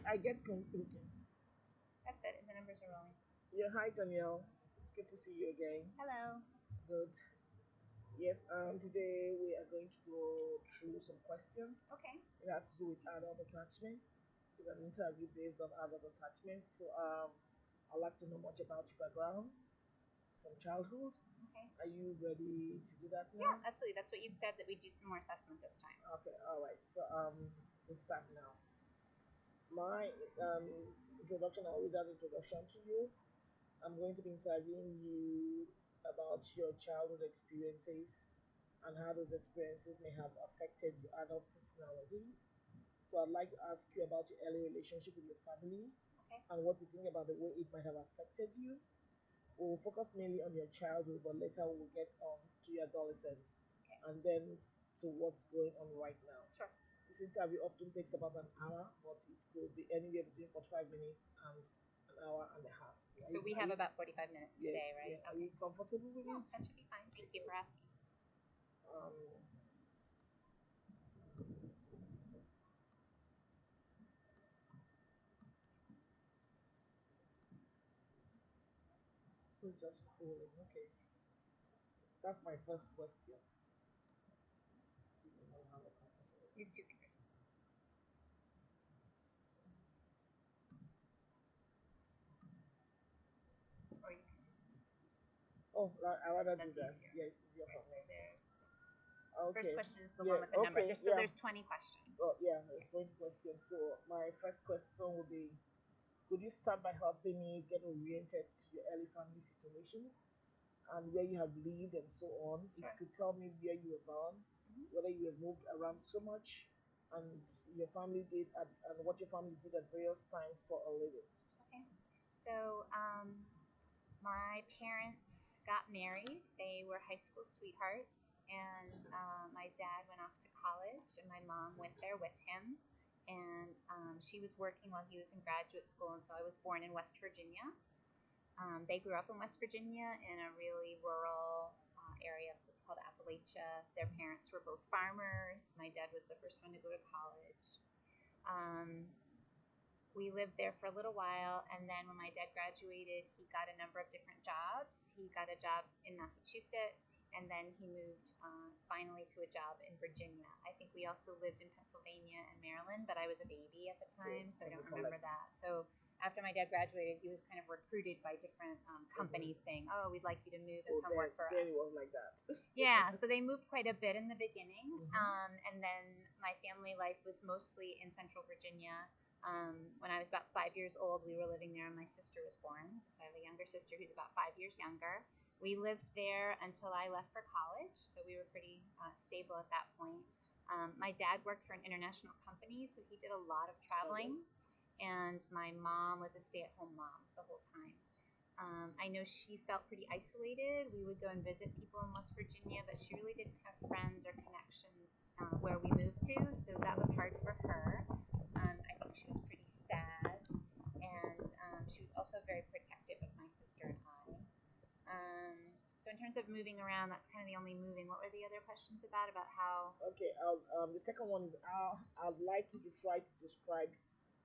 I get confused. That's it. The numbers are rolling. Yeah, hi Danielle. It's good to see you again. Hello. Good. Yes, today we are going to go through some questions. Okay. It has to do with adult attachment. It's an interview based on adult attachment. So I'd like to know much about your background from childhood. Okay. Are you ready to do that Yeah, now? absolutely. That's what you'd said, that we'd do some more assessment this time. Okay, all right. So we'll start now. My introduction, I'll read that introduction to you. I'm going to be interviewing you about your childhood experiences and how those experiences may have affected your adult personality. So I'd like to ask you about your early relationship with your family Okay. and what you think about the way it might have affected you. We'll focus mainly on your childhood, but later we'll get on to your adolescence Okay. and then to what's going on right now. Sure. This interview often takes about an hour, but it could be anywhere between 45 minutes and an hour and a half. So we have about 45 minutes Yeah, today, right? yeah. Are you comfortable with Yeah, it? that should be fine. Thank you for asking. Um, who's just calling? Okay, that's my first question. Use two fingers. Or you can. Oh, I rather do That's that. easier. Yes, it's easier for Right, so me. there's Okay. first question is the Yeah. one with the number. Okay. So Yeah. there's 20 questions. Oh, yeah. There's point question. So my first question would be: could you start by helping me get oriented to your early family situation and where you have lived and so on? If Sure. you could tell me where you were born, whether you have moved around so much, and your family did and what your family did at various times for a living. Okay. So my parents got married. They were high school sweethearts, and my dad went off to college, and my mom went there with him. And she was working while he was in graduate school, and so I was born in West Virginia. They grew up in West Virginia in a really rural area. It's called Appalachia. Their parents were both farmers. My dad was the first one to go to college. Um, we lived there for a little while, and then when my dad graduated, he got a number of different jobs. He got a job in Massachusetts, and then he moved finally to a job in Virginia. I think we also lived in Pennsylvania and Maryland, but I was a baby at the time, so I don't remember that. So after my dad graduated, he was kind of recruited by different companies saying, "Oh, we'd like you to move and come work for us." Then it was like that. Yeah, so they moved quite a bit in the beginning, Mhm. and then my family life was mostly in Central Virginia. When I was about 5 years old, we were living there, and my sister was born. So I have a younger sister who's about 5 years younger. We lived there until I left for college, so we were pretty stable at that point. My dad worked for an international company, so he did a lot of traveling, and my mom was a stay-at-home mom the whole time. I know she felt pretty isolated. We would go and visit people in West Virginia, but she really didn't have friends or connections where we moved to, so that was hard for her. I think she was pretty sad, and she was also very protective of my sister and so in terms of moving around, that's kind of the only moving. What were the other questions about how? Okay. The second one is I'd like you to try to describe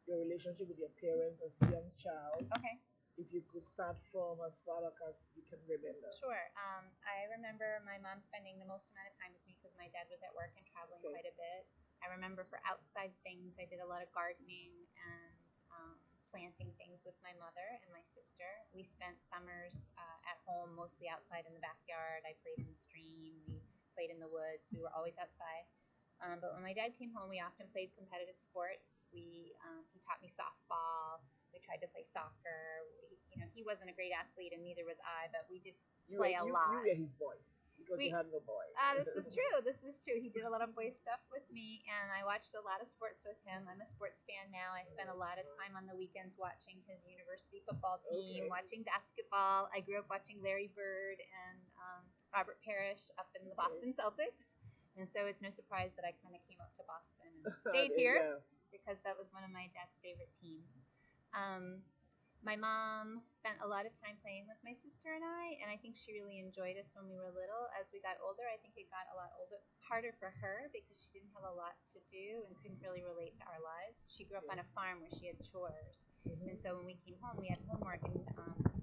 your relationship with your parents as a young child. Okay. If you could start from as far back as you can remember. Sure. I remember my mom spending the most amount of time with me because my dad was at work and traveling quite a bit. I remember for outside things, I did a lot of gardening and planting things with my mother and my sister. We spent summers at home, mostly outside in the backyard. I played in the stream. We played in the woods. We were always outside. But when my dad came home, we often played competitive sports. He taught me softball. We tried to play soccer. He wasn't a great athlete, and neither was I, but we did play a lot. You were his boys because you had no boy. This is true. This is true. He did a lot of boy stuff with me, and I watched a lot of sports with him. I'm a sports fan now. I spend a lot of time on the weekends watching his university football team, watching basketball. I grew up watching Larry Bird and Robert Parrish up in the Boston Celtics. And so it's no surprise that I kind of came up to Boston and stayed here because that was one of my dad's favorite teams. My mom spent a lot of time playing with my sister and I think she really enjoyed us when we were little. As we got older, I think it got a lot harder for her because she didn't have a lot to do and couldn't really relate to our lives. She grew up on a farm where she had chores, and so when we came home, we had homework, and it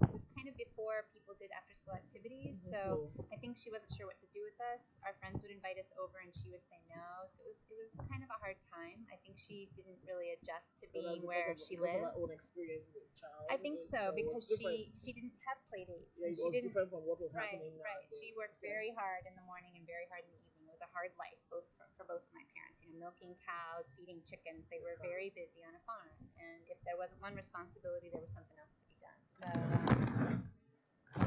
was kind of before people did after-school activities. So I think she wasn't sure what to do with us. Our friends would invite us over, and she would say no. So it was kind of a hard time. I think she didn't really adjust to being where she because of lived. her own experience as a child. I think so because she didn't have play dates. Yeah, it she was didn't, different from what was right, happening. Right. She worked very hard in the morning and very hard in the evening. It was a hard life, both for both of my parents. You know, milking cows, feeding chickens. They were very busy on a farm, and if there wasn't one responsibility, there was something else to be done. So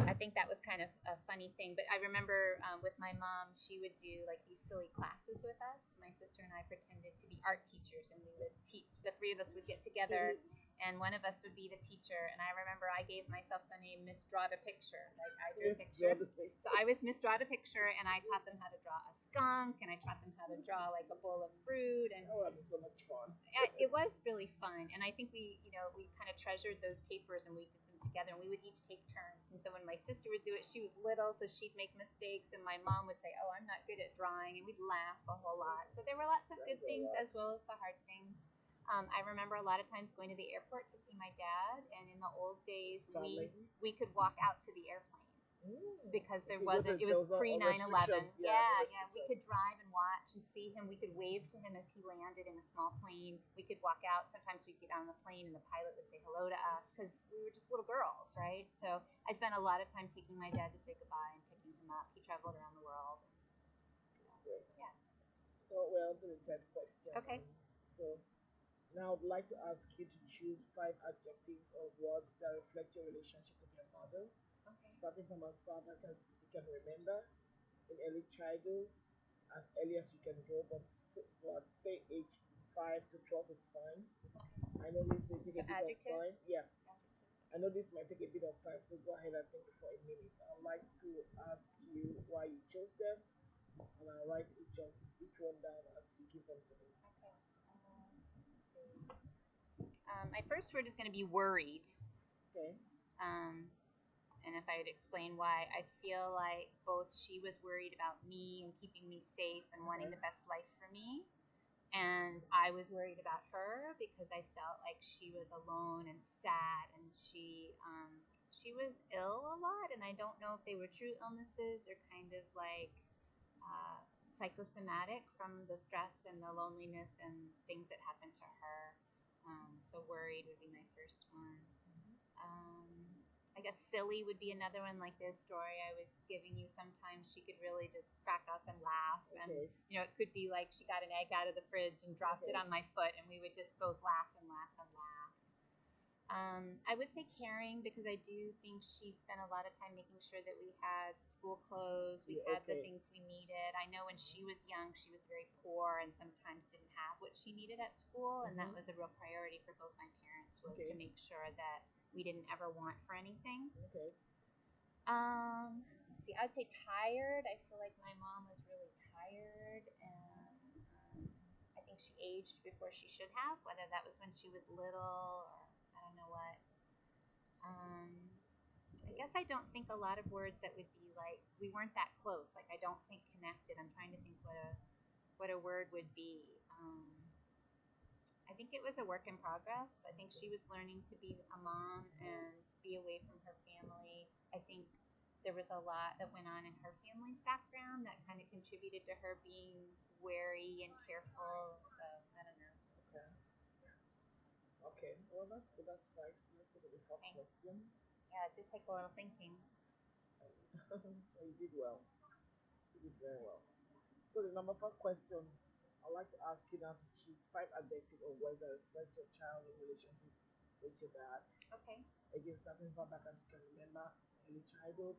I think that was kind of a funny thing. But I remember with my mom, she would do like these silly classes with us. My sister and I pretended to be art teachers, and we would teach. The three of us would get together, and one of us would be the teacher. And I remember I gave myself the name Miss Draw the Picture. Like I drew a picture. So I was Miss Draw the Picture, and I taught them how to draw a skunk, and I taught them how to draw like a bowl of fruit. And oh, that was so much fun. It was really fun, and I think we kind of treasured those papers, and we did them together, and we would each take turns. And so when my sister would do it, she was little, so she'd make mistakes, and my mom would say, "Oh, I'm not good at drawing," and we'd laugh a whole lot. So there were lots of good things as well as the hard things. I remember a lot of times going to the airport to see my dad, and in the old days, we could walk out to the airplane. Because it was pre 9/11. Yeah, we could drive and watch and see him. We could wave to him as he landed in a small plane. We could walk out. Sometimes we'd get on the plane and the pilot would say hello to us because we were just little girls, right? So I spent a lot of time taking my dad to say goodbye and picking him up. He traveled around the world. That's great. Yeah. So we're on to the third question. Okay. So now I'd like to ask you to choose 5 adjectives or words that reflect your relationship with your mother. Okay. Starting from as far back as you can remember, in early childhood, as early as you can go, but say age 5 to 12 is fine. I know this may take a bit of time. Yeah, I know this might take a bit of time, so go ahead and think for a minute. I'd like to ask you why you chose them, and I'll write each one down as you give them to me. Okay. My first word is going to be worried. Okay. And if I would explain why, I feel like both she was worried about me and keeping me safe and wanting the best life for me, and I was worried about her because I felt like she was alone and sad, and she was ill a lot, and I don't know if they were true illnesses or kind of like psychosomatic from the stress and the loneliness and things that happened to her. So worried would be my first one. I guess silly would be another one, like this story I was giving you. Sometimes she could really just crack up and laugh. And, it could be like she got an egg out of the fridge and dropped it on my foot, and we would just both laugh and laugh and laugh. I would say caring because I do think she spent a lot of time making sure that we had school clothes, we had the things we needed. I know when she was young, she was very poor and sometimes didn't have what she needed at school, and that was a real priority for both my parents, was to make sure that we didn't ever want for anything. I'd say tired. I feel like my mom was really tired, and I think she aged before she should have, whether that was when she was little or I don't know what. I guess I don't think a lot of words that would be like, we weren't that close. Like I don't think connected. I'm trying to think what a word would be. I think it was a work in progress. I think she was learning to be a mom and be away from her family. I think there was a lot that went on in her family's background that kind of contributed to her being wary and careful. So I don't know. Okay. Well, that's good. That's right. So let's go to the fourth question. Yeah, it did take a little thinking. You did well. You did very well. So the number 4 question, I'd like to ask you now to choose 5 adjectives or words that reflect your childhood relationship with your dad. Okay. Again, starting far back as you can remember, early childhood,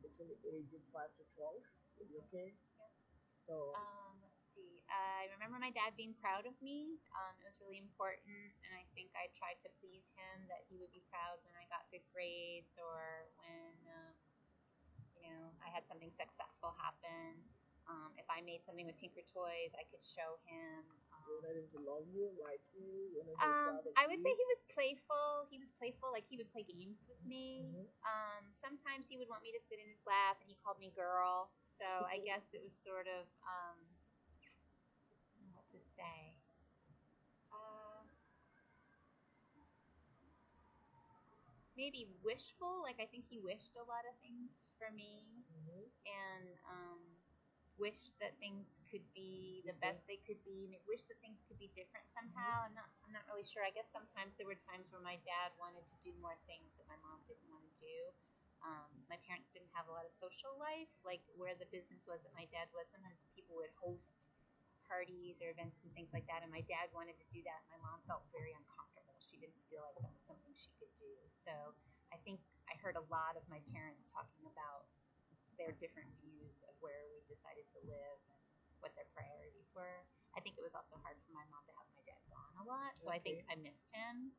between the ages 5 to 12. Will be okay? Yeah. So. Let's see. I remember my dad being proud of me. It was really important, and I think I tried to please him that he would be proud when I got good grades or when I had something successful happen. If I made something with Tinker Toys, I could show him. You wanted him to love you, like you. I would say he was playful. He was playful. Like he would play games with me. Mm-hmm. Sometimes he would want me to sit in his lap, and he called me girl. So I guess it was sort of I don't know what to say. Maybe wishful. Like I think he wished a lot of things for me, Mm-hmm. and wished that things could be the best they could be. Wished that things could be different somehow. I'm not really sure. I guess sometimes there were times where my dad wanted to do more things that my mom didn't want to do. My parents didn't have a lot of social life, like where the business was that my dad was. Sometimes people would host parties or events and things like that, and my dad wanted to do that. And my mom felt very uncomfortable. She didn't feel like that was something she could do. So I think I heard a lot of my parents talking about their different views of where we decided to live and what their priorities were. I think it was also hard for my mom to have my dad gone a lot, so I think I missed him.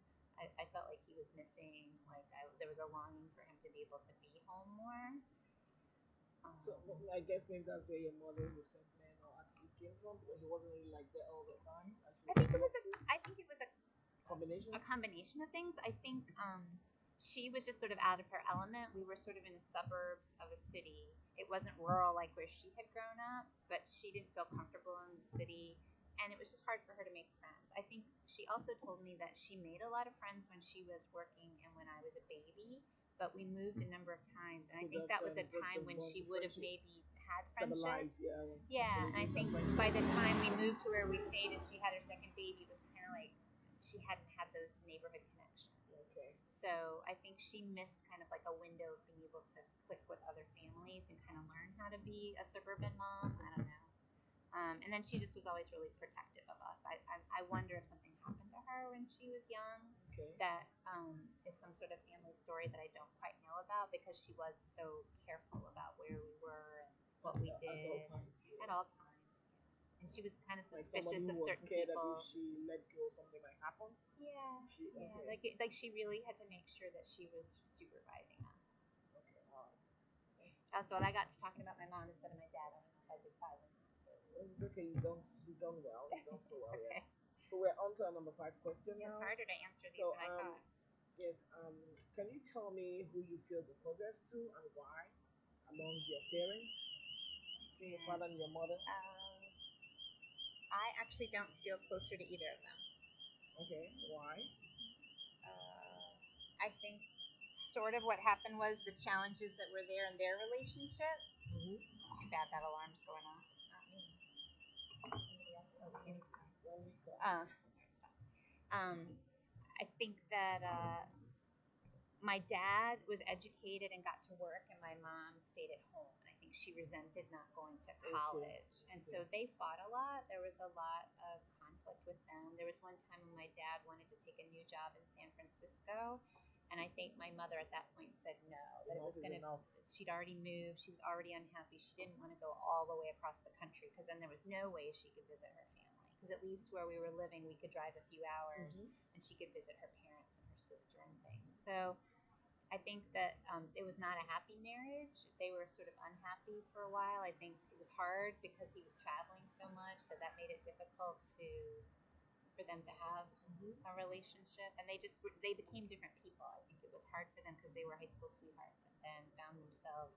I felt like he was missing, like there was a longing for him to be able to be home more. So I guess maybe that's where your mother's resentment or attitude came from, because he wasn't really like there all the time. I think it was Combination. a combination of things. I think she was just sort of out of her element. We were sort of in the suburbs of a city. It wasn't rural like where she had grown up, but she didn't feel comfortable in the city, and it was just hard for her to make friends. I think she also told me that she made a lot of friends when she was working and when I was a baby, but we moved a number of times, and I think that was a time when she would have maybe had friendships. Yeah, and I think by the time we moved to where we stayed and she had her second baby, it was kind of like she hadn't had those neighborhood connections. Okay. So I think she missed kind of like a window of being able to click with other families and kind of learn how to be a suburban mom. I don't know. And then she just was always really protective of us. I wonder if something happened to her when she was young. Okay. That is some sort of family story that I don't quite know about, because she was so careful about where we were and what we did at all times. Yes. At all times. And she was kind of Like suspicious somebody who of was certain scared people. that if she let go, something might happen. Yeah, Okay. like she really had to make sure that she was supervising us. Okay. All right. So I got to talking about my mom instead of my dad. I don't know if I did fine. It's okay. You've done well. You've done so well. Okay. Yes. So we're on to our number 5 question It's now. harder to answer these So than I thought. yes. Can you tell me who you feel the closest to and why amongst your parents, your father and your mother? I actually don't feel closer to either of them. Okay. Why? I think sort of what happened was the challenges that were there in their relationship. Mm-hmm. Too bad that alarm's going off. It's not me. I think that my dad was educated and got to work, and my mom stayed at home. And I think she resented not going to college. And so they fought a lot. There was a lot of conflict with them. There was one time when my dad wanted to take a new job in San Francisco, and I think my mother at that point said no. That it was going to. She'd already moved. She was already unhappy. She didn't want to go all the way across the country, because then there was no way she could visit her family. Because at least where we were living, we could drive a few hours, and she could visit her parents and her sister and things. So I think that it was not a happy marriage. They were sort of unhappy for a while. I think it was hard because he was traveling so much that made it difficult for them to have a relationship. And they became different people. I think it was hard for them because they were high school sweethearts and then found themselves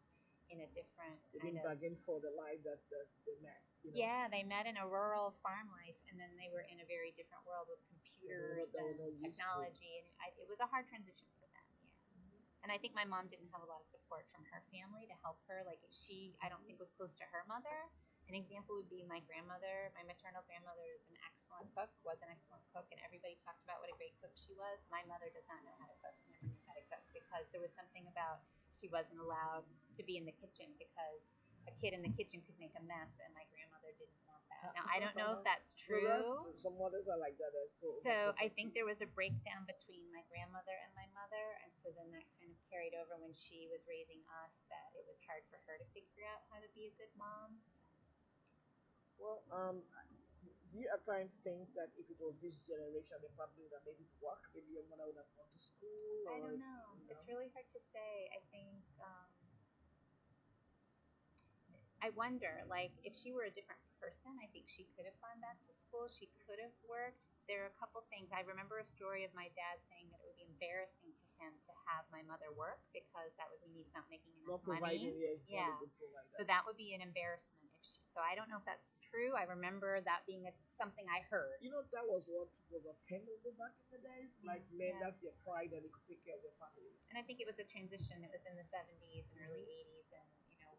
in a different kind of bargain for the life that they met. You know? Yeah, they met in a rural farm life, and then they were in a very different world with computers and technology, and it was a hard transition for them. Yeah, and I think my mom didn't have a lot of support from her family to help her. Like I don't think was close to her mother. An example would be my grandmother. My maternal grandmother is an excellent cook, was an excellent cook, and everybody talked about what a great cook she was. My mother does not know how to cook, never knew how to cook, because there was something about she wasn't allowed to be in the kitchen because a kid in the kitchen could make a mess, and my grandmother didn't want that. Now, I don't know if that's true. Some mothers are like that. So I think there was a breakdown between my grandmother and my mother, and so then that kind of carried over when she was raising us, that it was hard for her to figure out how to be a good mom. Well, do you at times think that if it was this generation, they probably would have made it work? Maybe your mother would have gone to school? I don't know. It's really hard to say. I think I wonder, like, if she were a different person, I think she could have gone back to school. She could have worked. there are a couple things. I remember a story of my dad saying that it would be embarrassing to him to have my mother work because that would mean he's not making enough Not providing, money. yes, not a Yeah. good provider. So that would be an embarrassment if she. So I don't know if that's true. I remember that being something I heard. You know, that was what was obtainable back in the days. Like, men, that's your pride that they could take care of their families. And I think it was a transition. It was in the 70s and early 80s, and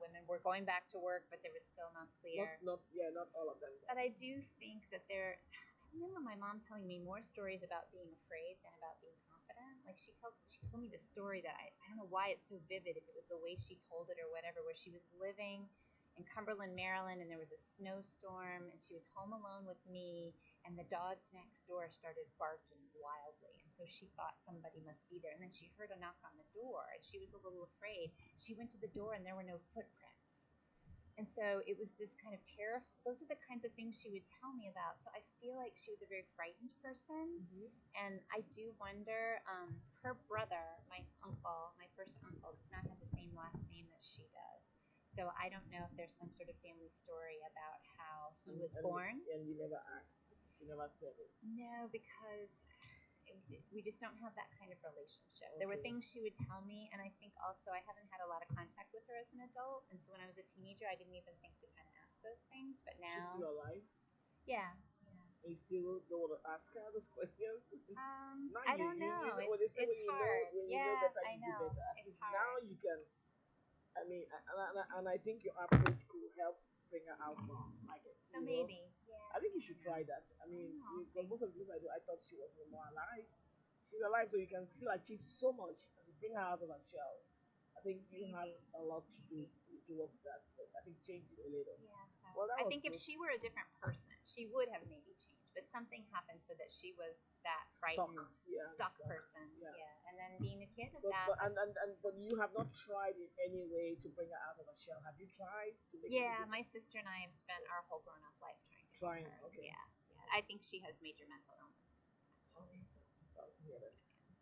women were going back to work, but there was still not clear. Not all of them. But I do think that there. I remember my mom telling me more stories about being afraid than about being confident. Like she told me the story that I don't know why it's so vivid, if it was the way she told it or whatever, where she was living in Cumberland, Maryland, and there was a snowstorm, and she was home alone with me, and the dogs next door started barking wildly, and so she thought somebody must be there, and then she heard a knock on the door, and she was a little afraid. She went to the door, and there were no footprints. And so it was this kind of terror. Those are the kinds of things she would tell me about. So I feel like she was a very frightened person. Mm-hmm. And I do wonder, her brother, my uncle, my first uncle, does not have the same last name that she does. So I don't know if there's some sort of family story about how he was born. And you never asked. She never said it. No, because we just don't have that kind of relationship. Okay. There were things she would tell me, and I think also I haven't had a lot of contact with her as an adult, and so when I was a teenager, I didn't even think to kind of ask those things. But now she's still alive. Yeah. And you still don't want to ask her those questions. I don't know. It's hard. When you know better, you do better. At least now you can. I mean, and I think your approach could help bring her out more. Like it. So maybe. Yeah. I think you should try that. I mean, most of the things I do, I thought she was no more alive. She's alive, so you can still achieve so much and bring her out of her shell. I think you have a lot to do towards that. But I think change it a little. Yeah. So well, I think if she were a different person, she would have maybe changed. But something happened so that she was that frightened, stuck person. Yeah. And then being a kid of that. But you have not tried in any way to bring her out of her shell. Have you tried to make my sister and I have spent our whole grown up life trying to help her. Okay. Yeah. I think she has major mental illness. Okay. Sorry to hear that.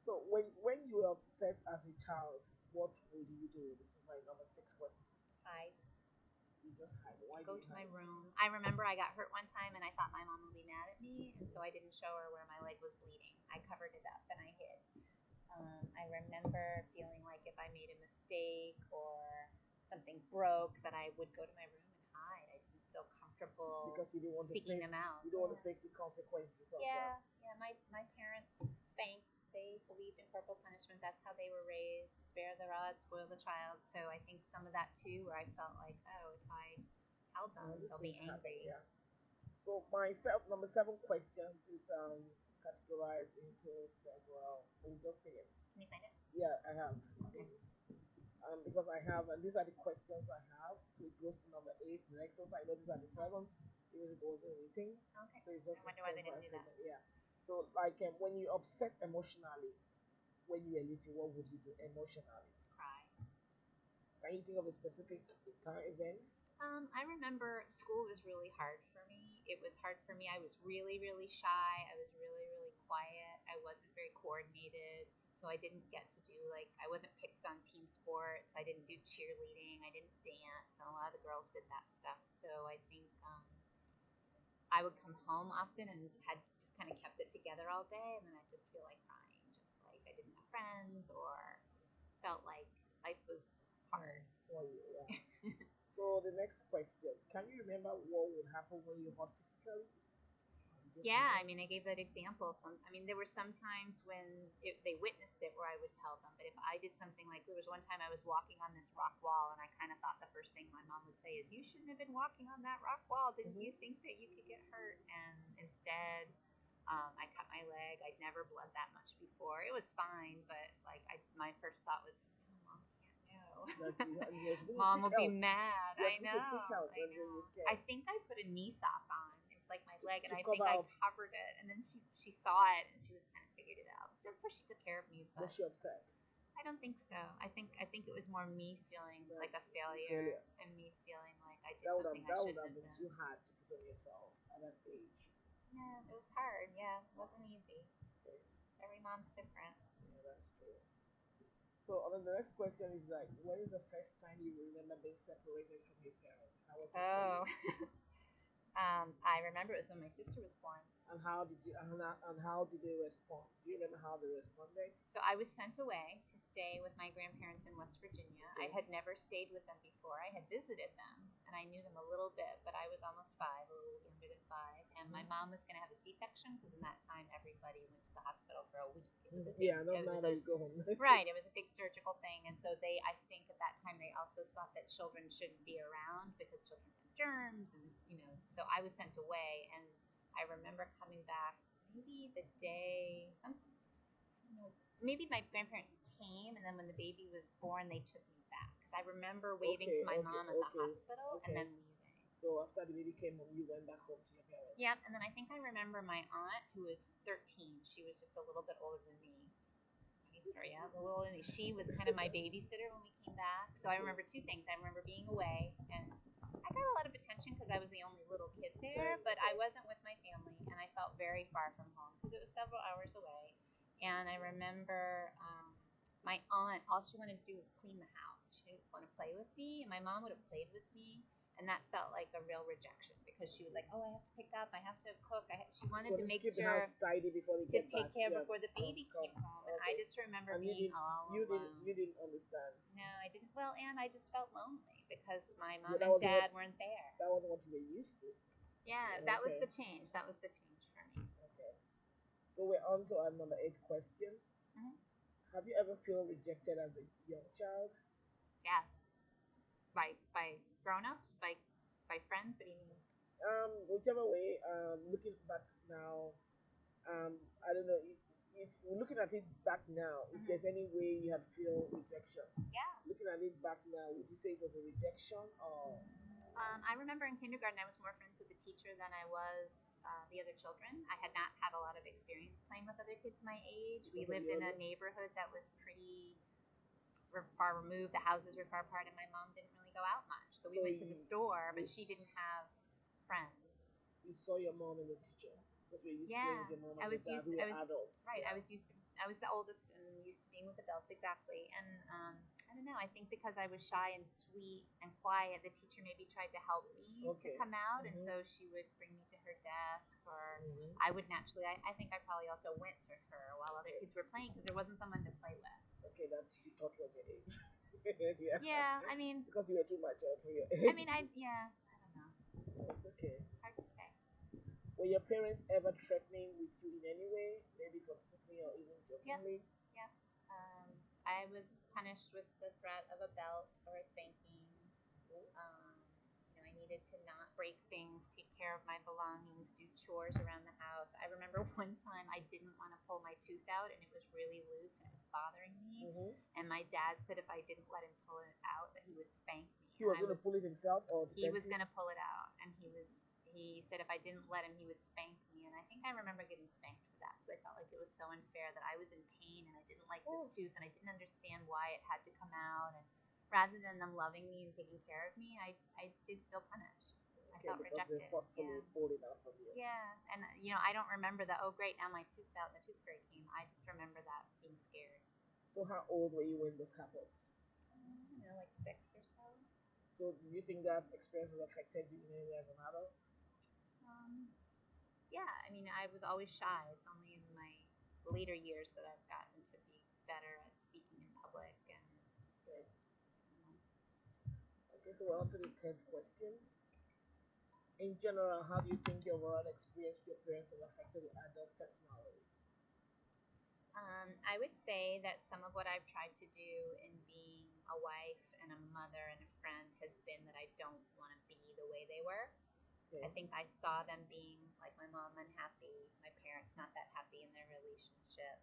So when you were upset as a child, what would you do? This is my number 6 question. Hide. You just hide. Why go to my room. I remember I got hurt one time and I thought my mom would be mad at me, and so I didn't show her where my leg was bleeding. I covered it up and I hid. I remember feeling like if I made a mistake or something broke, that I would go to my room and hide. I didn't feel comfortable because you didn't want seeking them out. You don't want to face the consequences of that. Yeah. My parents spanked. They believed in corporal punishment. That's how they were raised. Spare the rod, spoil the child. So I think some of that too, where I felt like, oh, if I tell them, they'll be angry. Yeah. So myself, number 7 questions is categorized into several. We'll just pick it. Can you find it? Yeah, I have. Okay. Because I have, and these are the questions I have. So it goes to number 8. The next one, so I know these are the 7. Even if it wasn't waiting. Okay. So it's just I wonder why they didn't do that. Yeah. So like when you're upset emotionally, when you were little, what would you do emotionally? Cry. Can you think of a specific event? I remember school was really hard for me. It was hard for me. I was really, really shy. I was really, really quiet. I wasn't very coordinated. So I didn't get to do, I wasn't picked on team sports. I didn't do cheerleading. I didn't dance. And a lot of the girls did that stuff. So I think I would come home often and had just kind of kept it together all day. And then I'd just feel like crying. Just like I didn't have friends or felt like life was hard. For you, yeah. So the next question, can you remember what would happen when you hurt physically? Yeah, I mean, I gave that example. There were some times when they witnessed it where I would tell them, but if I did something, like there was one time I was walking on this rock wall and I kind of thought the first thing my mom would say is, you shouldn't have been walking on that rock wall. Didn't you think that you could get hurt? And instead, I cut my leg. I'd never bled that much before. It was fine, but my first thought was, no, Mom can't know. Mom will be mad. I know. I think I put a knee sock on. Like my leg, and I think I covered it, and then she saw it and she was kind of figured it out. So of course she took care of me. But was she upset? I don't think so. I think it was more me feeling like a failure and me feeling like I did something I shouldn't have done. That would have been too hard to put on yourself at that age. Yeah, it was hard. Yeah, it wasn't easy. Okay. Every mom's different. Yeah, that's true. So the next question is when is the first time you remember being separated from your parents? How was it for you? I remember it was when my sister was born. And how did they respond? Do you remember how they responded? So I was sent away to stay with my grandparents in West Virginia. I Okay. had never stayed with them before. I had visited them and I knew them a little bit, but I was almost 5, a little younger than 5. And my mom was going to have a C-section because in that time everybody went to the hospital for a week. It was a big, Yeah, not it now was that a you go home. right. It was a big surgical thing, and so they, I think, at that time they also thought that children shouldn't be around because children have germs, and so I was sent away, and I remember coming back maybe the day, maybe my grandparents came, and then when the baby was born, they took me back. Because I remember waving Okay, to my okay, mom at the okay, hospital and okay. then leaving. So after the baby came home, you went back home to your parents. Yep, and then I think I remember my aunt, who was 13. She was just a little bit older than me. Sorry, yeah, a little older than me. She was kind of my babysitter when we came back. So I remember 2 things. I remember being away, and I got a lot of attention because I was the only little kid there, but I wasn't with my family, and I felt very far from home because it was several hours away. And I remember my aunt, all she wanted to do was clean the house. She didn't want to play with me, and my mom would have played with me, and that felt like a real rejection because she was like, "Oh, I have to pick up, I have to cook." She wanted So to let's make keep the sure house tidy before they to get take back. care Yeah, before the baby came comes. home, and I Okay. just remember And being all alone. you didn't understand. No, I didn't. Well, and I just felt lonely because my Yeah, mom and dad weren't there. that wasn't what you were used to. Yeah, that was Okay. the change. That was the change for me. Okay. So we're on to our number 8 question. Mhm. Have you ever felt rejected as a young child? Yes, by grown-ups, by friends. What do you mean? Whichever way. Looking back now, I don't know if we're looking at it back now. If Mhm. there's any way you had feel rejection, Yeah. looking at it back now, would you say it was a rejection or I remember in kindergarten I was more friends with the teacher than I was the other children. I had not had a lot of experience playing with other kids my age. We because of lived the in a other? neighborhood that was pretty far removed. The houses were far apart, and my mom didn't really go out much. So we So went to the store, but you, she didn't have friends. you saw your mom and the teacher because we're used to playing Yeah, with your mom I and was your dad used. who I were was adults. right. Yeah. I was used to. I was the oldest and used to being with adults exactly. And I don't know. I think because I was shy and sweet and quiet, the teacher maybe tried to help me to Okay. come out, and Mhm. so she would bring me to her desk, or Mhm. I would naturally. I think I probably also went to her while other kids were playing because there wasn't someone to play with. Okay, that you thought was your age. Yeah. Yeah, I mean, Because you were too mature for your age. yeah, I don't know. It's okay. Hard to say. Were your parents ever threatening with you in any way, maybe physically or even Yeah, jokingly? yeah. I was punished with the threat of a belt or a spanking. Um, I needed to not break things, take care of my belongings, do chores around the house. I remember one time I didn't want to pull my tooth out and it was really loose and it was bothering me. Mm-hmm. And my dad said if I didn't let him pull it out, that he would spank me. He was going to pull it himself, or the He was dentist? going to pull it out, and he said if I didn't let him, he would spank me. And I think I remember getting spanked for that because I felt like it was so unfair that I was in pain and I didn't like this tooth and I didn't understand why it had to come out. And rather than them loving me and taking care of me, I did feel punished. I Okay, felt because they rejected. forcefully pulled it out from you. Yeah, and I don't remember that. Oh, great! Now my tooth's out. And the tooth fairy came. I just remember that being scared. So how old were you when this happened? Like 6 or so. So do you think that experience has affected you in any way as an adult? Um, yeah, I mean, I was always shy. It's only in my later years that I've gotten to be better at speaking in public and. Okay. Okay, so we're on to the 10th question. In general, how do you think your overall experience with your parents has affected your adult personality? I would say that some of what I've tried to do in being a wife and a mother and a friend has been that I don't want to be the way they were. Okay. I think I saw them being like my mom unhappy, my parents not that happy in their relationship.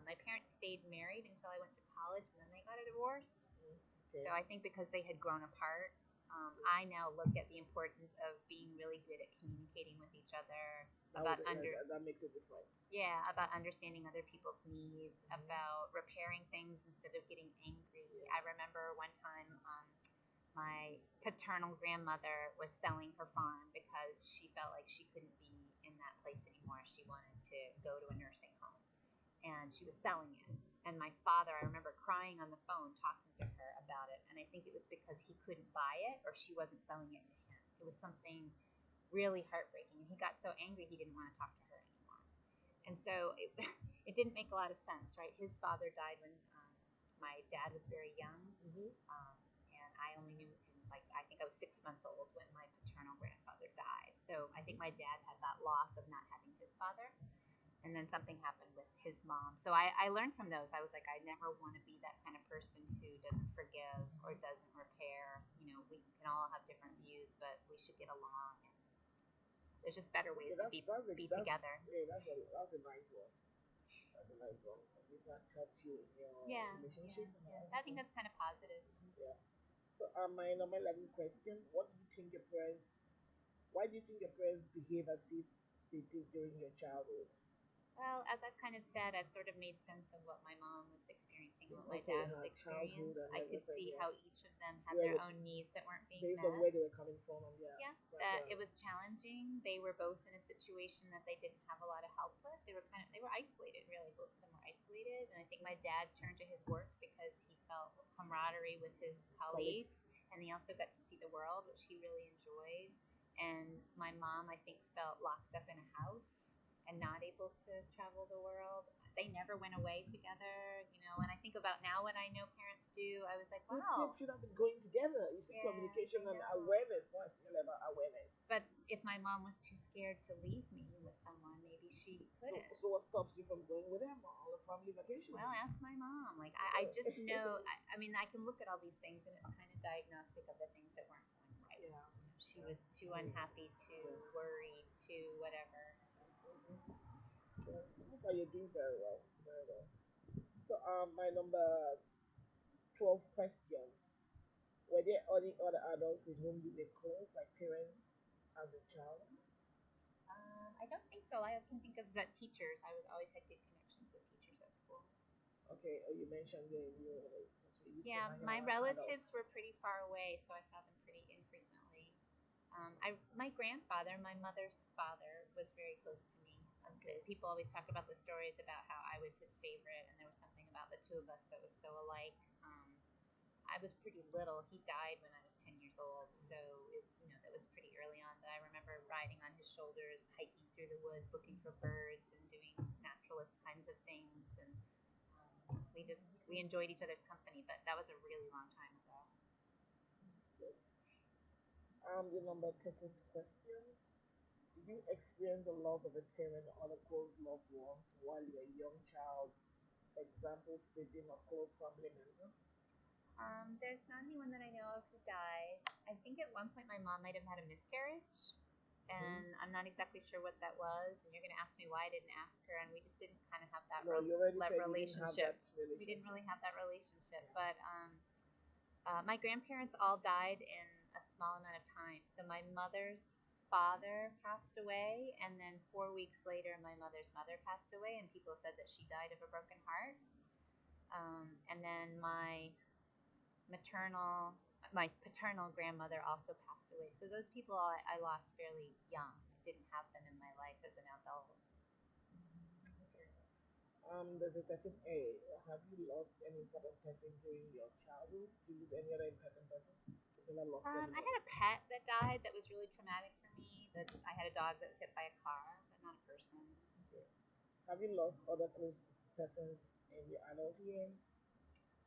My parents stayed married until I went to college and then they got a divorce. Okay. So I think because they had grown apart, I now look at the importance of being really good at communicating with each other that makes a difference. yeah, about understanding other people's needs, about repairing things instead of getting angry. I remember one time my paternal grandmother was selling her farm because she felt like she couldn't be in that place anymore. She wanted to go to a nursing home and she was selling it. And my father, I remember crying on the phone talking to her about it. And I think it was because he couldn't buy it or she wasn't selling it to him. It was something really heartbreaking. And he got so angry he didn't want to talk to her anymore. And so it didn't make a lot of sense, right? His father died when my dad was very young, Mm-hmm. and I only knew him, like, I think I was 6 months old when my paternal grandfather died. So I think my dad had that loss of not having his father, and then something happened with his mom. So I learned from those. I was like, I never want to be that kind of person who doesn't forgive or doesn't repair. We can all have different views, but we should get along. And there's just better ways Okay, to be together. that's a nice one. That's a nice one. At least that's helped you in your Yeah, relationships and yeah. all. I think that's kind of positive. Yeah. So my number 11 question: what do you think your parents? Why do you think your parents behave as if they did during your childhood? Well, as I've kind of said, I've sort of made sense of what my mom was experiencing and what my Okay, dad was her childhood experiencing. and I could everything. see Yeah. how each of them had Where their were, own needs that weren't being based on met. where they were coming from and yeah, Yeah, that background. it was challenging. They were both in a situation that they didn't have a lot of help with. They were isolated, really. Both of them were isolated, and I think my dad turned to his work because he felt camaraderie with his colleagues, and he also got to see the world, which he really enjoyed. And my mom, I think, felt locked up in a house and not able to travel the world. They never went away together. And I think about now what I know parents do. I was like, They wow. should have been going together. You see, Yeah, communication I and know. awareness. More especially about awareness. But if my mom was too scared to leave me with someone, maybe she couldn't. So what stops you from going with them on a family vacation? Well, ask my mom. Like, I just know. I mean, I can look at all these things, and it's kind of diagnostic of the things that weren't going right. Yeah. She was too unhappy, too worried, too whatever. Well, so far you're doing very well. Very well. So my number 12 question. Were there any other adults with whom you were close, like parents as a child? I don't think so. I can think of that teachers. I was always had good connections with teachers at school. Okay, you mentioned that you so you used to Yeah, hang my around relatives adults. were pretty far away, so I saw them pretty infrequently. My grandfather, my mother's father, was very close to me. Okay. People always talk about the stories about how I was his favorite, and there was something about the two of us that was so alike. I was pretty little. He died when I was 10 years old, so that was pretty early on. But I remember riding on his shoulders, hiking through the woods, looking for birds, and doing naturalist kinds of things. And we enjoyed each other's company. But that was a really long time ago. Yes. The number 13th question. Did you experience the loss of a parent or other close loved ones while you were a young child? Example, sibling or close family member? There's not anyone that I know of who died. I think at one point my mom might have had a miscarriage, and I'm not exactly sure what that was. And you're going to ask me why I didn't ask her, and we just didn't kind of have that No, you already said you didn't have relationship. that relationship. We didn't really have that relationship, but my grandparents all died in a small amount of time. So my mother's father passed away, and then 4 weeks later, my mother's mother passed away, and people said that she died of a broken heart. And then maternal, my paternal grandmother also passed away. So those people I lost fairly young. I didn't have them in my life as an adult. Okay. There's a 13A. Have you lost any important person during your childhood? Did you lose any other important person? You've never lost I anyone. had a pet that died that was really traumatic for me. That I had a dog that was hit by a car, but not a person. Okay. Have you lost other close persons in your adult years?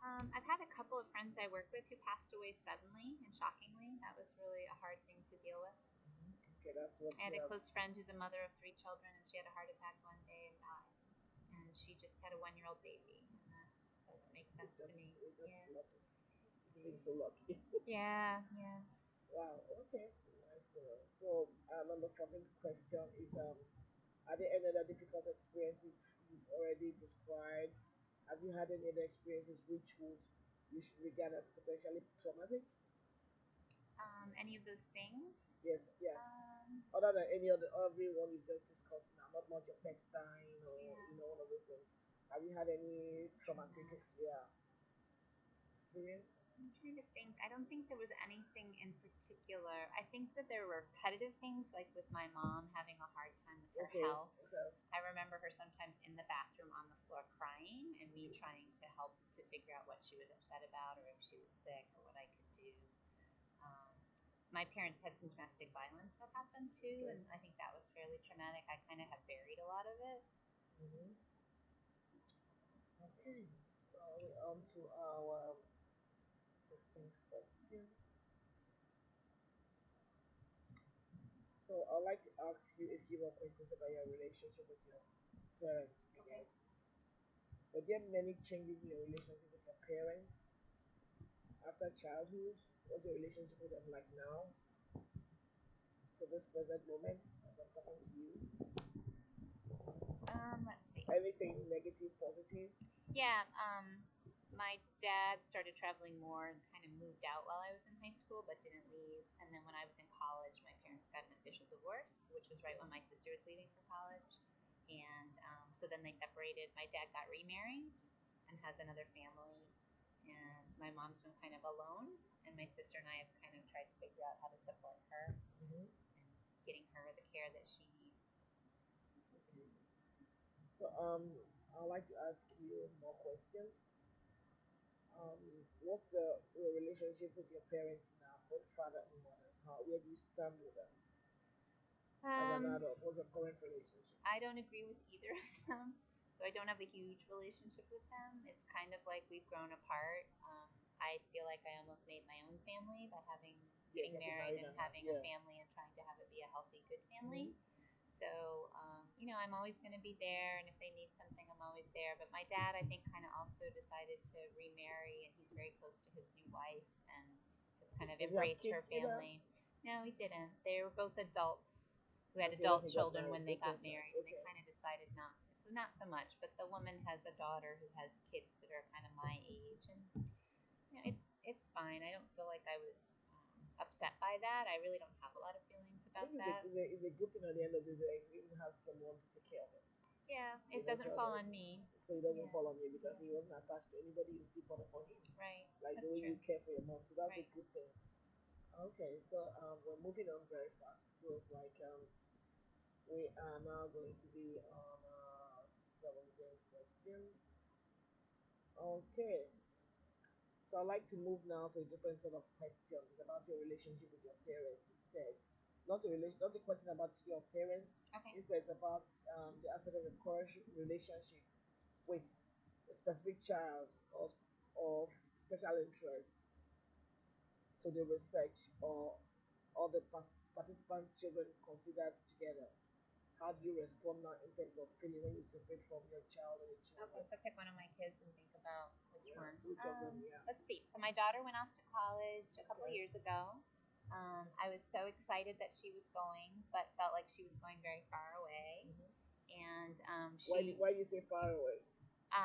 I've had a couple of friends I work with who passed away suddenly and shockingly. That was really a hard thing to deal with. Okay, that's what I had you a have. close friend who's a mother of 3 children, and she had a heart attack one day and died. And she just had a 1-year-old baby, and that just doesn't make sense to me. Just Yeah. lucky. Being so lucky. Yeah, yeah. Wow. Okay. Nice to know. So, number 14th question is are there any other difficult experiences you've already described? Have you had any other experiences which would you should regard as potentially traumatic? Any of those things? Yes, yes. Um, Other than any other every one you just discussed now, not much your pets dying or yeah. one of those things. Have you had any traumatic experience? I'm trying to think. I don't think there was anything in particular. I think that there were repetitive things, like with my mom having a hard time with her Okay, health. okay. I remember her sometimes in the bathroom on the floor crying, and me trying to help to figure out what she was upset about, or if she was sick, or what I could do. Um, my parents had some domestic violence that happened too, Okay. and I think that was fairly traumatic. I kind of have buried a lot of it. Hmm. Okay. So we're on to our 15th question. So I'd like to ask you a few more questions about your relationship with your parents, I Okay. guess. Were there many changes in your relationship with your parents after childhood? What's your relationship with them like now, to this present moment, as I'm talking to you? Let's see. Anything negative, positive? Yeah, my dad started traveling more and kind of moved out while I was in high school, but didn't leave. And then when I was in college, my parents got an official divorce, which was right when my sister was leaving for college. And so then they separated. My dad got remarried and has another family. And my mom's been kind of alone. And my sister and I have kind of tried to figure out how to support her Hmm. and getting her the care that she needs. Okay. So I'd like to ask you more questions. What's your relationship with your parents now, both father and mother? Where do you stand with them as an Um, adult? What's your current relationship? I don't agree with either of them, so I don't have a huge relationship with them. It's kind of like we've grown apart. I feel like I almost made my own family by Yeah, getting getting married married and and having a yeah. family and trying to have it be a healthy, good Hmm. family. So, I'm always going to be there, and if they need something, I'm always there. But my dad, I think, kind of also decided to remarry, and he's very close to his new wife and has kind of Does he have embraced her kids with her? family. No, he didn't. They were both adults who had Okay, when adult he got children married, when they both got of them. married, and they Okay. kind of decided not. So not so much, but the woman has a daughter who has kids that are kind of my age, and it's fine. I don't feel like I was upset by that. I really don't have a lot of feelings I think about that. it's a good thing at the end of the day. You even have someone to take care of it. Yeah, You it know, doesn't so fall that on me. so it doesn't Yeah, fall on you because yeah, he wasn't attached to anybody. You still bought it for him, right. like the That's way true. you care for your mom. So that's a Right. good thing. Okay, so we're moving on very fast. So it's like we are now going to be on 17th questions. Okay, so I'd like to move now to a different set of questions. It's about your relationship with your parents instead. Not the question about your parents. Okay. Instead, it's about the aspect of the current relationship with a specific child or special interest to the research or the participants' children considered together. How do you respond now in terms of feeling when you separate from your child or your Okay, children? so pick one of my kids and think about which Yeah, one. which of them? Yeah. Let's see. So my daughter went off to college a couple of Okay. years ago. I was so excited that she was going, but felt like she was going very far away. Hmm. And Why do you say far away?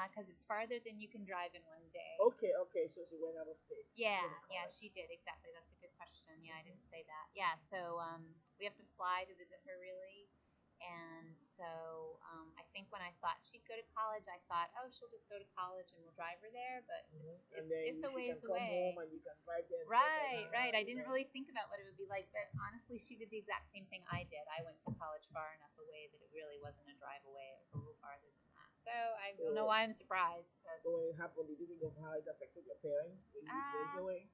because it's farther than you can drive in one day. Okay, okay. So she went out of state. She's Yeah, going to yeah, college. she did exactly. That's a good question. Yeah, I Hmm. didn't say that. Yeah, so we have to fly to visit her really, and so I think when I thought she'd go to college, I thought, oh, she'll just go to college and we'll drive her there, but Hmm. it's And it's then it's a she can ways come home away. and you can drive there and check on Right, her. right. I You didn't know. really think about what it would be like, but honestly, she did the exact same thing I did. I went to college far enough away that it really wasn't a drive away. It was a little farther than that. So I don't know So why I'm surprised, but so when it happened, did you think of how it affected your parents when you went uh, away?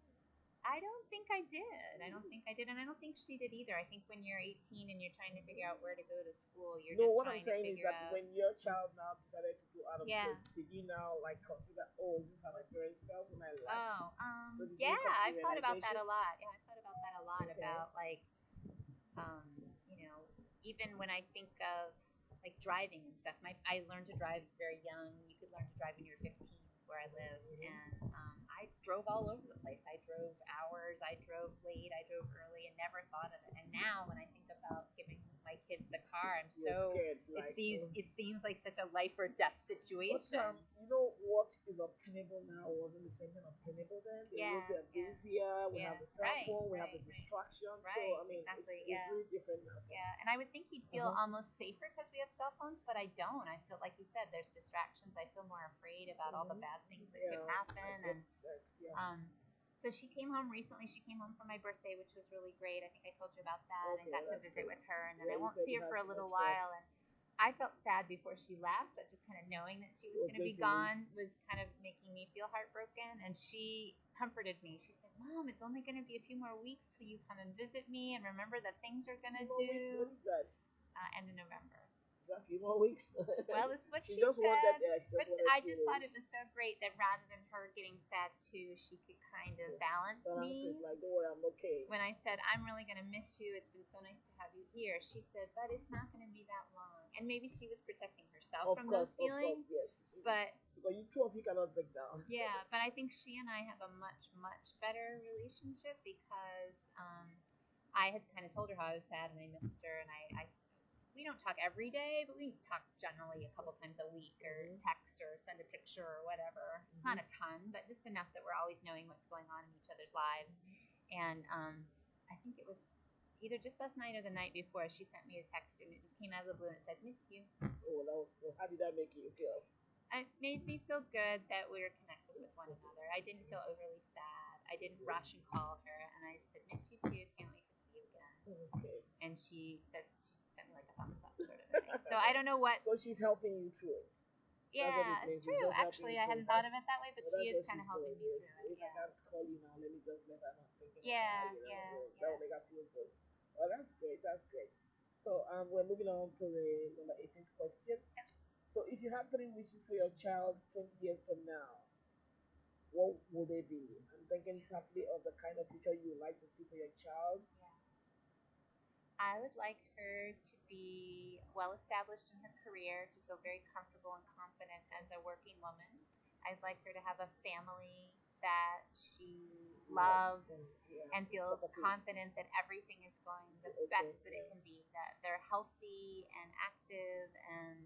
I don't think I did. I don't think I did, and I don't think she did either. I think when you're 18 and you're trying to figure out where to go to school, you're No, just what I'm trying to saying is figure that out. when your child now decided to go out of Yeah. state, did you now like consider, oh, is this how my parents felt when I left? Oh, So did yeah. you come to the I've thought about that realization? a lot. Yeah, I've thought about that a lot Okay. about like um, you know, even when I think of like driving and stuff, I learned to drive very young. You could learn to drive when you're 15 where I lived, Hmm. and I drove all over the place. I drove hours, I drove late, I drove early, and never thought of it. And now when I think about giving my kids the car, I'm You're so scared, like. it seems like such a life or death But situation. you know what is obtainable now wasn't the same thing obtainable then. The roads Yeah, are yeah, busier. We yeah. have the cell Right, phone. We have the right, right, distraction. So right. I mean, Exactly. it's Yeah. really different now. Yeah, and I would think he'd feel Uh huh. almost safer because we have cell phones, but I don't. I feel like you said, there's distractions. I feel more afraid about all the Hmm. bad things that could Yeah, I happen. get And that. Yeah. so she came home recently. She came home for my birthday, which was really great. I think I told you about that. I Okay, got to that's visit good. with her, and then Yeah, I you won't said see you her for had a so little much fun. while. And I felt sad before she left, but just kind of knowing that she It was was going to going be to leave. gone was kind of making me feel heartbroken. And she comforted me. She said, "Mom, it's only going to be a few more weeks till you come and visit me, and remember the things we're going Few to more weeks. What do." is that? End of November. Is that a few more weeks? Well, this is what She she just wanted. said. Yeah, she just But wanted I to just thought it was so great that rather than her getting sad too, she could kind of balance balance me. it. Like, don't worry, I'm okay. When I said, "I'm really going to miss you, it's been so nice to have you here," she said, "But it's not going to be that long." And maybe she was protecting herself from those feelings. Yes. But Because you two of you cannot break down. yeah, but I think she and I have a much, much better relationship because I had kind of told her how I was sad and I missed her, and I we don't talk every day, but we talk generally a couple times a week, or text or send a picture or whatever. It's not a ton, but just enough that we're always knowing what's going on in each other's lives. And I think it was either just last night or the night before, she sent me a text and it just came out of the blue and it said, "Miss you." Oh, that was cool. How did that make you feel? It made me feel good that we were connected with one another. I didn't feel overly sad. I didn't rush and call her, and I just said, "Miss you too. Can't wait to see you again." Okay. And she sent me like a thumbs up sort of thing. So I don't know what. So she's helping you through it. Yeah, it's true. Actually, I hadn't thought of it that way, but she is kind of helping me through it. If I can't call you now, let me just let her know I'm thinking Yeah, of her, yeah. That will make her feel good. Oh, that's great. That's great. So we're moving on to the number 18th question. So if you have 3 wishes for your child 20 years from now, what would they be? I'm thinking partly of the kind of future you would like to see for your child. Yeah. I would like her to be well established in her career, to feel very comfortable and confident as a working woman. I'd like her to have a family that she loves and feels confident that everything is going the best that it can be, that they're healthy and active and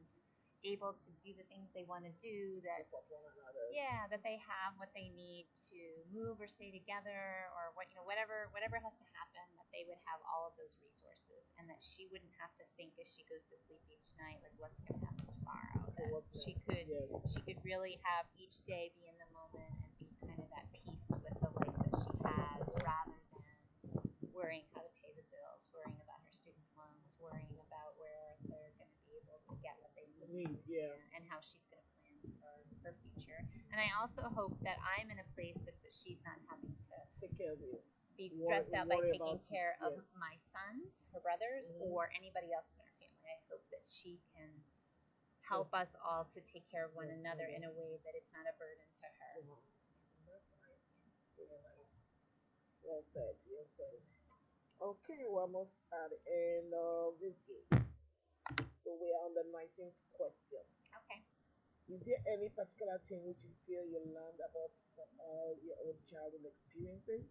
able to do the things they want to do, that Support one another. yeah, that they have what they need to move or stay together, or whatever has to happen, that they would have all of those resources, and that she wouldn't have to think as she goes to sleep each night like what's going to happen tomorrow. That she could really have each day be in the moment and be kind of at peace with the life that she has, rather than worrying how to pay the bills, worrying about her student loans, worrying about where they're going to be able to get what they need, and how she's going to plan for her future. And I also hope that I'm in a place such that she's not having to take care of you, be stressed out by taking care of my sons, her brothers, or anybody else in her family. I hope that she can help us all to take care of one another in a way that it's not a burden to her. That's nice. It's really nice. Well said. Well said. Okay, we're almost at the end of this game. So we are on the 19th question. Okay. Is there any particular thing which you feel you learned about from all your own childhood experiences?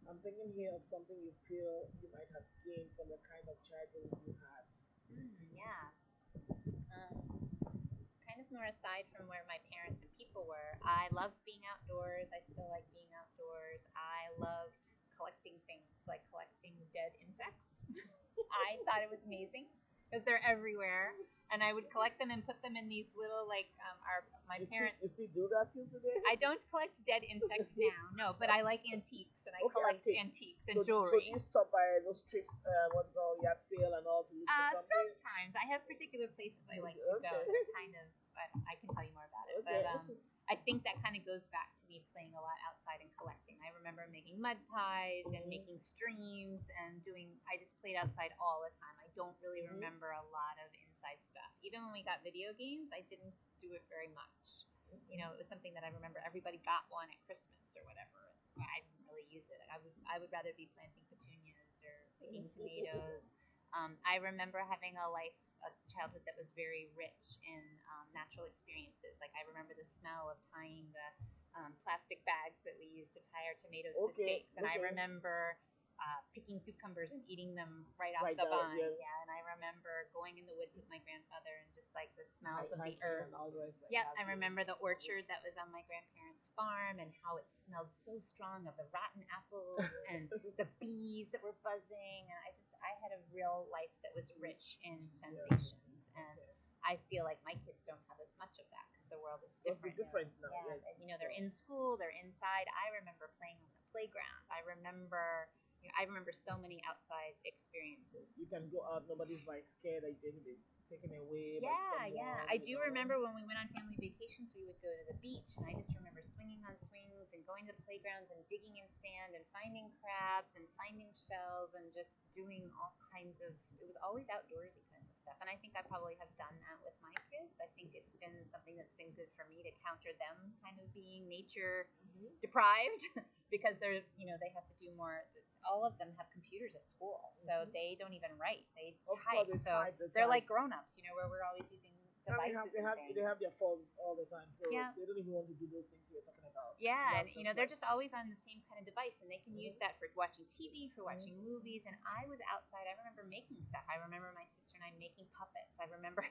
I'm thinking here of something you feel you might have gained from the kind of childhood you had. Yeah. Kind of more aside from where my parents and people were, I loved being outdoors. I still like being outdoors. I loved collecting things, like collecting dead insects. I thought it was amazing because they're everywhere, and I would collect them and put them in these little my parents. You still do that till today? I don't collect dead insects now, no, but I like antiques, and I collect antiques and So jewelry. do you stop by those trips, what's called yard sale and all to look for something? Sometimes I have particular places I like to go. That kind of, I can tell you more about it, but I think that kind of goes back to me playing a lot outside and collecting. I remember making mud pies and making streams and I just played outside all the time. I don't really remember a lot of inside stuff. Even when we got video games, I didn't do it very much. It was something that I remember everybody got one at Christmas or whatever. I didn't really use it. I would rather be planting petunias or picking tomatoes. I remember having a childhood that was very rich in natural experiences. Like I remember the smell of tying the plastic bags that we used to tie our tomatoes to stakes, and I remember picking cucumbers and eating them right off the vine. Yeah, and I remember going in the woods with my grandfather and just like the smells of the earth. Yep, I remember the orchard that was on my grandparents' farm and how it smelled so strong of the rotten apples and the bees that were buzzing. And I had a real life that was rich in sensations. And I feel like my kids don't have as much of that because the world is different. Now. Yeah, they're in school, they're inside. I remember playing on the playground. I remember I remember so many outside experiences. You can go out, nobody's like scared that you're going to be taken away by Yeah, yeah. someone, I you do know. remember when we went on family vacations, we would go to the beach, and I just remember swinging on swings and going to playgrounds and digging in sand and finding crabs and finding shells and just doing all kinds of. It was always outdoorsy kinds of stuff, and I think I probably have done that with my kids. I think it's been something that's been good for me to counter them kind of being nature Hmm. deprived because they're they have to do more. All of them have computers at school, so Hmm. they don't even write. They Of type. course, they So type, they they're type. like grown-ups, where we're always using And devices and things. they have their phones all the time, so Yeah. they don't even want to do those things you're talking about. Yeah, and Laptops, they're just laptops. always on the same kind of device, and they can use Hmm. that for watching TV, for Hmm. watching movies. And I was outside. I remember making stuff. I remember my sister and I making puppets. I remember.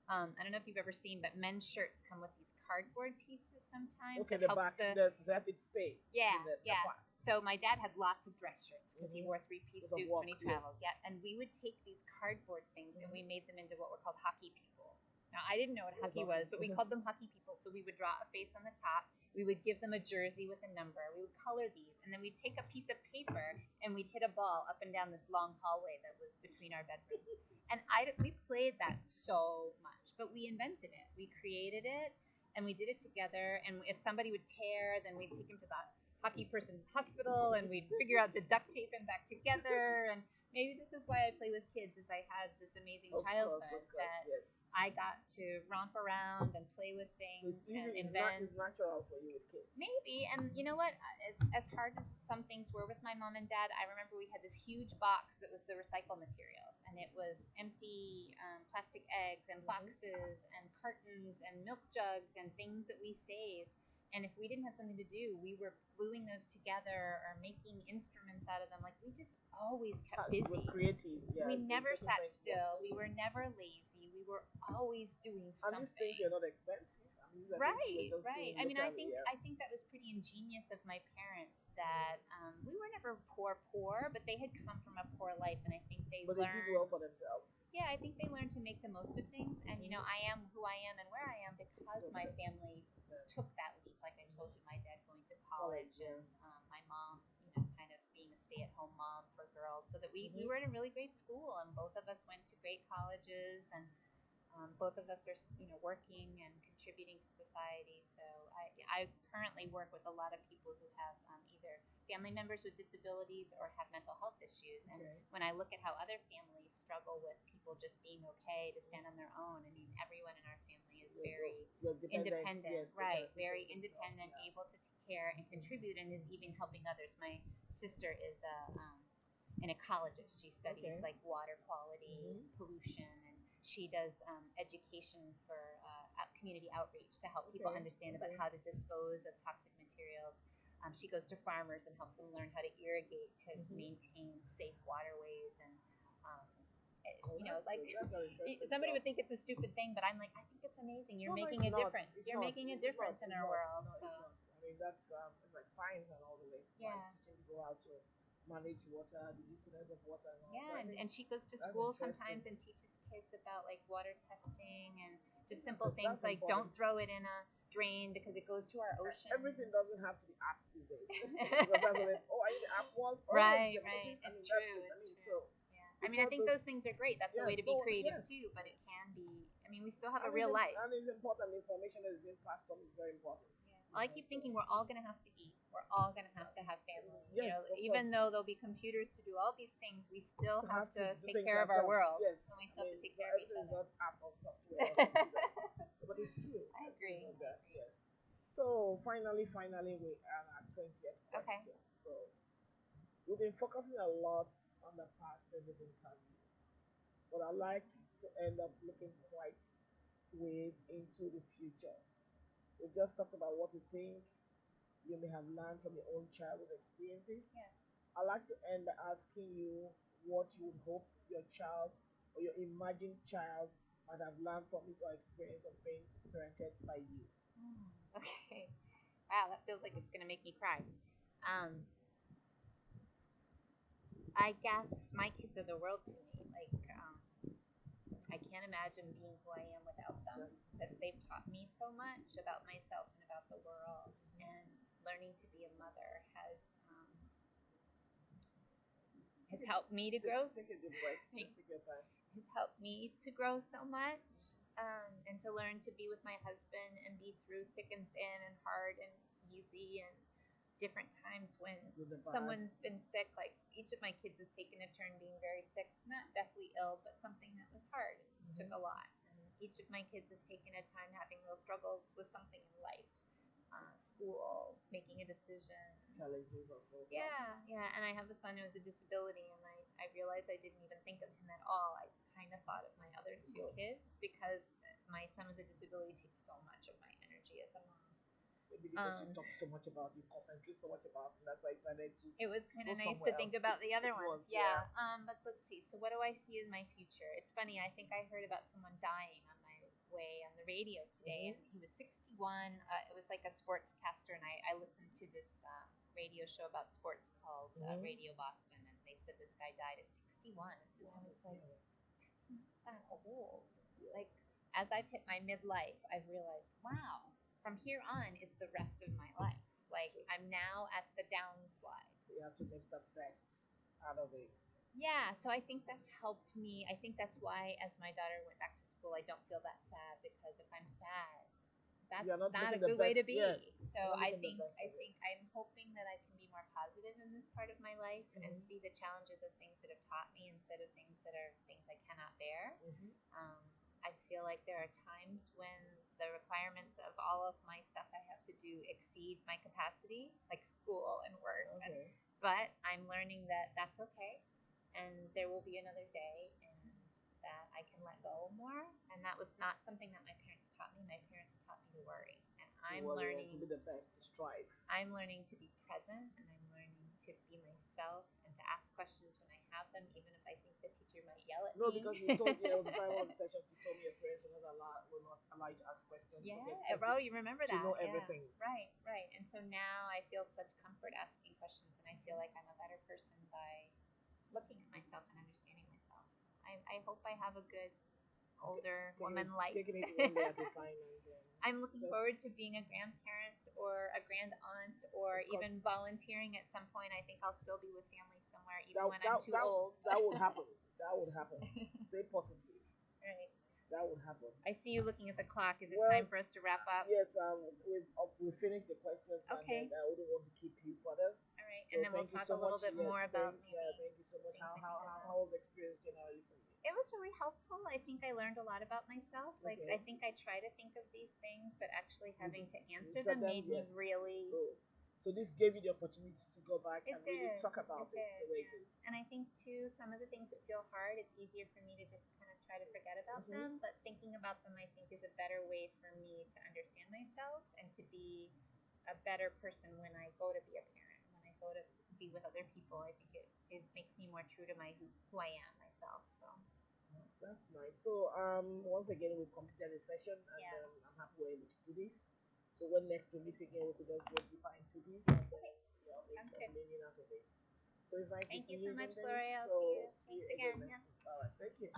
I don't know if you've ever seen, but men's shirts come with these cardboard pieces sometimes Okay, that the helps back, the. the that it stay. Yeah, The yeah. part. So my dad had lots of dress shirts because he Hmm. wore three-piece Because of suits work, when he yeah. traveled. Yeah, and we would take these cardboard things and we Hmm. made them into what were called hockey people. Now I didn't know what What's hockey up? was, but we called them hockey people. So we would draw a face on the top. We would give them a jersey with a number. We would color these, and then we'd take a piece of paper and we'd hit a ball up and down this long hallway that was between our bedrooms. And we played that so much, but we invented it. We created it, and we did it together. And if somebody would tear, then we'd take him to the hockey person hospital, and we'd figure out to duct tape him back together. And maybe this is why I play with kids, is I had this amazing childhood that Yes. I got to romp around and play with So things it's easy. and It's invent. it's natural for you with kids. Maybe, and you know what? As hard as some things were with my mom and dad, I remember we had this huge box that was the recycle materials, and it was empty plastic eggs and boxes and cartons and milk jugs and things that we saved. And if we didn't have something to do, we were gluing those together or making instruments out of them. Like we just always kept busy. We're creative. Yeah. We never making sat things still. work. We were never lazy. We were always doing And something. these things are not expensive. I mean, these are things you were just Right. doing I mean, I locally, think yeah. I think that was pretty ingenious of my parents that we were never poor, but they had come from a poor life, and I think they But learned. they did well for themselves. Yeah, I think they learned to make the most of things, and I am who I am and where I am because my family took that leap. Like I told you, my dad going to college, Yeah. and my mom, kind of being a stay-at-home mom for girls, so that we were in a really great school, and both of us went to great colleges, and both of us are, working and contributing to society. So I currently work with a lot of people who have either family members with disabilities or have mental health issues. And when I look at how other families struggle with people just being okay to stand on their own, I mean, everyone in our family is very independent, yes, right? Very themselves, independent, yeah. able to take care and contribute, and is even helping others. My sister is an ecologist. She studies like water quality, pollution, and she does education for community outreach to help people understand about how to dispose of toxic materials. She goes to farmers and helps them learn how to irrigate to maintain safe waterways. And somebody would think it's a stupid thing, but I'm like, I think it's amazing. You're making a difference. You're making a difference in our world. No, it's not. I mean, that's it's like science and all the rest. Yeah. Like teaching people how to manage water, the usefulness of water, and all. Yeah, So and she goes to that's school interesting. sometimes and teaches kids about like water testing and just simple things That's like don't important. throw it in a drain because it goes to our ocean. Everything doesn't have to be app these days. Because that's what I need the app one. Right. I mean, It's that's true. it. I mean, It's true. so Yeah. I mean, I think those things are great. That's a way to be creative too, but it can be. I mean, we still have a real life. And it's important. The information that is being passed on is very important. Well, I keep thinking we're all going to have to eat. We're all going to have family. Yes, even though there'll be computers to do all these things, we still have to take care of ourselves. our world. Yes. And we still have to take care of each other. Everything is not Apple software. But it's true. I agree. It's not that. Yes. So finally, we are at our 20th question. Okay. So we've been focusing a lot on the past in this interview, but I like to end up looking quite ways into the future. We just talked about what we think you may have learned from your own childhood experiences. Yeah. I like to end by asking you what you would hope your child or your imagined child might have learned from his or experience of being parented by you. Okay. Wow, that feels like it's going to make me cry. I guess my kids are the world to me. Like, I can't imagine being who I am without them. Because they've taught me so much about myself and about the world. And learning to be a mother has has helped me to grow. Take a deep breath. Just take your time. Has helped me to grow so much, and to learn to be with my husband and be through thick and thin and hard and easy and different times when someone's been sick. Like each of my kids has taken a turn being very sick, not deathly ill, but something that was hard and took a lot. And each of my kids has taken a time having real struggles with something in life, school, making a decision. Challenges of all sorts. Yeah. And I have a son who has a disability, and I realized I didn't even think of him at all. I kind of thought of my other two kids because my son with a disability takes so much of my energy as a mom. Maybe because you talk so much about, you concentrate so much about, and that's why I decided to. It was kind of nice to think about the other ones. Yeah. But let's see. So what do I see in my future? It's funny. I think I heard about someone dying on my way on the radio today, and he was 61. It was like a sportscaster, and I listened to this radio show about sports called Radio Boston, and they said this guy died at 61. And I was like, that's not that old. Like, as I've hit my midlife, I've realized, wow, from here on is the rest of my life. Like, I'm now at the downslide. So you have to make the best out of it. Yeah, so I think that's helped me. I think that's why, as my daughter went back to school, I don't feel that sad, because if I'm sad, that's not a good way to be. Yeah. So I think I'm hoping that I can be more positive in this part of my life and see the challenges as things that have taught me instead of things that are things I cannot bear. I feel like there are times when the requirements of all of my stuff I have to do exceed my capacity, like school and work. But I'm learning that that's okay, and there will be another day, and that I can let go more. And that was not something that my parents taught me. My parents taught me to worry, and I'm learning to be the best, to strive. I'm learning to be present, and I'm learning to be myself and to ask questions when I have them, even if I think the teacher might yell at me. No, because you told me, it was one of the sessions, you told me your parents will not allow you to ask questions. Yeah, well, you remember that. To know everything. Right. And so now I feel such comfort asking questions, and I feel like I'm a better person by looking at myself and understanding myself. So I hope I have a good older woman life. Taking it one day at a time. I'm looking forward to being a grandparent or a grand aunt, or even volunteering at some point. I think I'll still be with family somewhere, even when I'm too old. That would happen. That would happen. Stay positive. Right. That would happen. I see you looking at the clock. Is it time for us to wrap up? Yes. We've finished the questions. Okay. And I wouldn't want to keep you further. All right. So and then we'll talk a little bit more about maybe. Yeah. Thank you so much. How was the experience generally for you? It was really helpful. I think I learned a lot about myself. Like, I think I try to think of these things, but actually having to answer them made me really. So this gave you the opportunity to go back and really talk about it the way it is. And I think too, some of the things that feel hard, it's easier for me to just kind of try to forget about them. But thinking about them, I think, is a better way for me to understand myself and to be a better person when I go to be a parent, when I go to be with other people. I think it makes me more true to who I am myself. So. That's nice. So once again, we've completed the session, and I'm happy we're able to do this. So when next we meet again, we could just go deeper into this, and then make a meaning out of it. So it's nice. Thank you so much, Denise. Gloria. So see you again. next week. All right. Thank you.